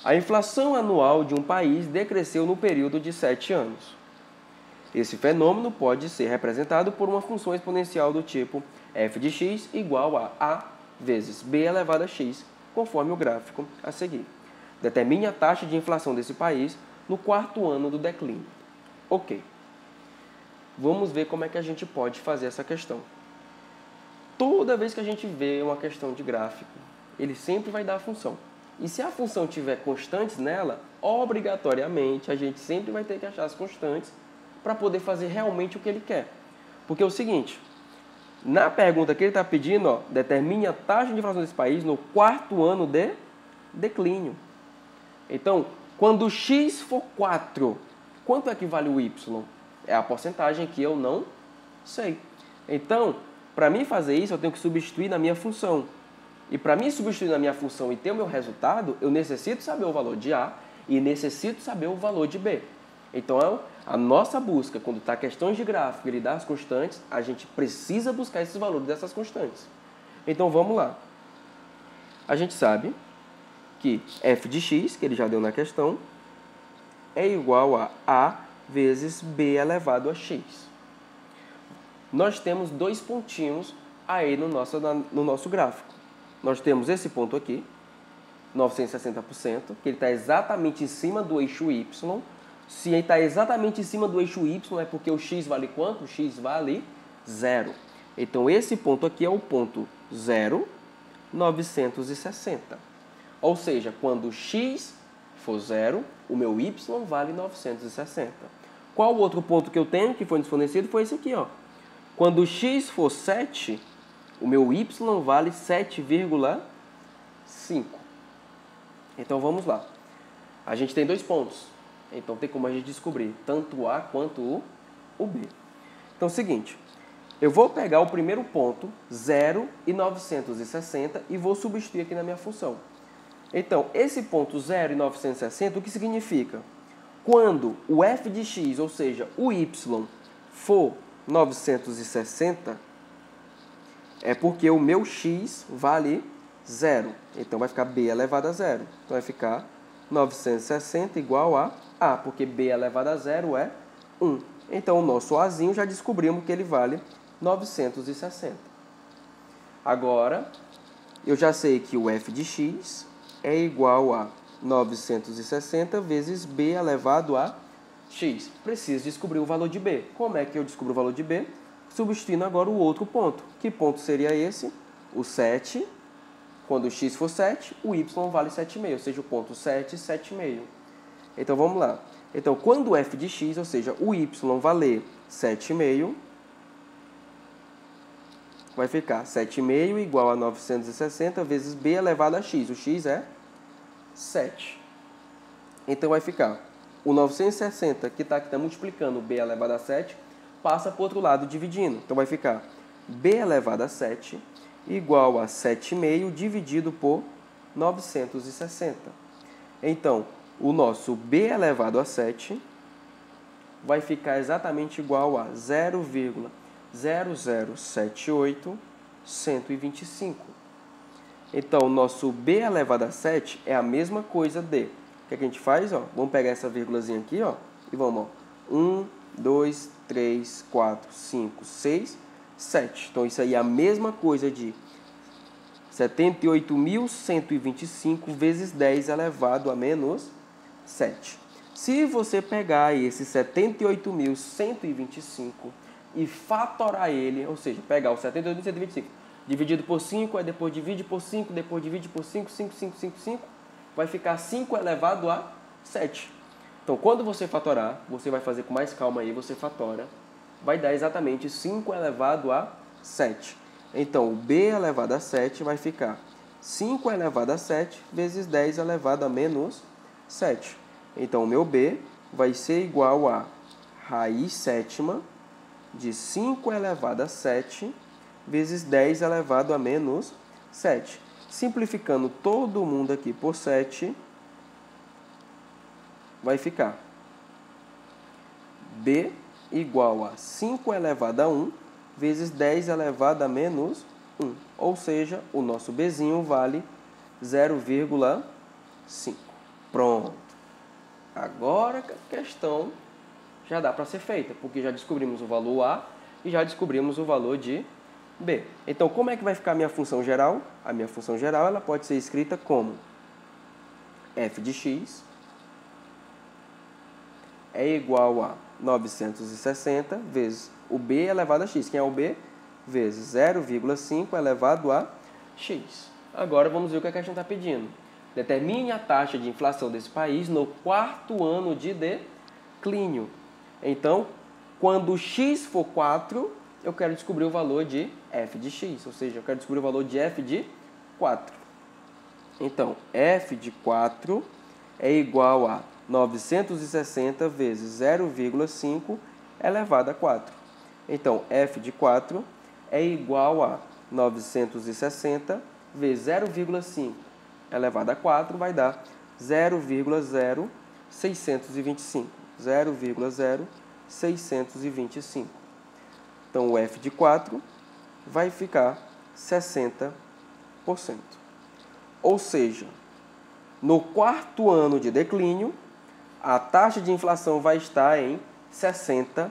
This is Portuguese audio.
A inflação anual de um país decresceu no período de 7 anos. Esse fenômeno pode ser representado por uma função exponencial do tipo f de x igual a vezes b elevado a x, conforme o gráfico a seguir. Determine a taxa de inflação desse país no quarto ano do declínio. Ok. Vamos ver como é que a gente pode fazer essa questão. Toda vez que a gente vê uma questão de gráfico, ele sempre vai dar a função. E se a função tiver constantes nela, obrigatoriamente a gente sempre vai ter que achar as constantes para poder fazer realmente o que ele quer. Porque é o seguinte, na pergunta que ele está pedindo, determine a taxa de inflação desse país no quarto ano de declínio. Então, quando x for 4, quanto é que vale o y? É a porcentagem que eu não sei. Então, para mim fazer isso, eu tenho que substituir na minha função. E para mim substituir na minha função e ter o meu resultado, eu necessito saber o valor de A e necessito saber o valor de B. Então, a nossa busca, quando está questões de gráfico e ele dá as constantes, a gente precisa buscar esses valores dessas constantes. Então, vamos lá. A gente sabe que f de x, que ele já deu na questão, é igual a vezes b elevado a x. Nós temos dois pontinhos aí no nosso gráfico. Nós temos esse ponto aqui, 960%, que ele está exatamente em cima do eixo y. Se ele está exatamente em cima do eixo y, é porque o x vale quanto? O x vale 0. Então, esse ponto aqui é o ponto 0, 960. Ou seja, quando x for 0, o meu y vale 960. Qual o outro ponto que eu tenho que foi nos fornecido? Foi esse aqui, ó. Quando x for 7, o meu y vale 7,5. Então, vamos lá. A gente tem dois pontos. Então, tem como a gente descobrir tanto o A quanto o B. Então, é o seguinte. Eu vou pegar o primeiro ponto, 0 e 960, e vou substituir aqui na minha função. Então, esse ponto 0 e 960, o que significa? Quando o f de x, ou seja, o y, for 960, é porque o meu x vale 0. Então, vai ficar b elevado a 0. Então, vai ficar 960 igual a A, porque b elevado a 0 é 1. Então, o nosso Azinho já descobrimos que ele vale 960. Agora, eu já sei que o f de x é igual a 960 vezes b elevado a x. Preciso descobrir o valor de b. Como é que eu descubro o valor de b? Substituindo agora o outro ponto. Que ponto seria esse? O 7. Quando o x for 7, o y vale 7,5, ou seja, o ponto 7, 7,5. Então, vamos lá. Então, quando o f de x, ou seja, o y valer 7,5, vai ficar 7,5 igual a 960 vezes b elevado a x. O x é 7. Então, vai ficar o 960, que está multiplicando b elevado a 7, passa para o outro lado dividindo. Então, vai ficar b elevado a 7 igual a 7,5 dividido por 960. Então, o nosso b elevado a 7 vai ficar exatamente igual a 0,0078,125. Então, o nosso b elevado a 7 é a mesma coisa de... O que a gente faz? Vamos pegar essa vírgulazinha aqui, e vamos, 1, 2, 3, 4, 5, 6, 7. Então, isso aí é a mesma coisa de 78.125 vezes 10 elevado a menos 7. Se você pegar esse 78.125 e fatorar ele, ou seja, pegar o 78.125 dividido por 5, aí depois divide por 5, depois divide por 5, 5, 5, 5, 5, vai ficar 5 elevado a 7. Então, quando você fatorar, você vai fazer com mais calma aí, você fatora, vai dar exatamente 5 elevado a 7. Então, o b elevado a 7 vai ficar 5 elevado a 7 vezes 10 elevado a menos 7. Então, o meu b vai ser igual a raiz sétima de 5 elevado a 7 vezes 10 elevado a menos 7. Simplificando todo mundo aqui por 7, vai ficar b igual a 5 elevado a 1 vezes 10 elevado a menos 1. Ou seja, o nosso bzinho vale 0,5. Pronto. Agora a questão já dá para ser feita, porque já descobrimos o valor A e já descobrimos o valor de B. Então, como é que vai ficar a minha função geral? A minha função geral ela pode ser escrita como f de x é igual a 960 vezes o b elevado a x. Quem é o b? Vezes 0,5 elevado a x. Agora vamos ver o que a questão está pedindo. Determine a taxa de inflação desse país no quarto ano de declínio. Então, quando x for 4, eu quero descobrir o valor de f de x, ou seja, eu quero descobrir o valor de f de 4. Então, f de 4 é igual a 960 vezes 0,5 elevado a 4. Então, f de 4 é igual a 960 vezes 0,5 elevado a 4 vai dar 0,0625. 0,0625. Então, o f de 4 vai ficar 60%. Ou seja, no quarto ano de declínio, a taxa de inflação vai estar em 60%.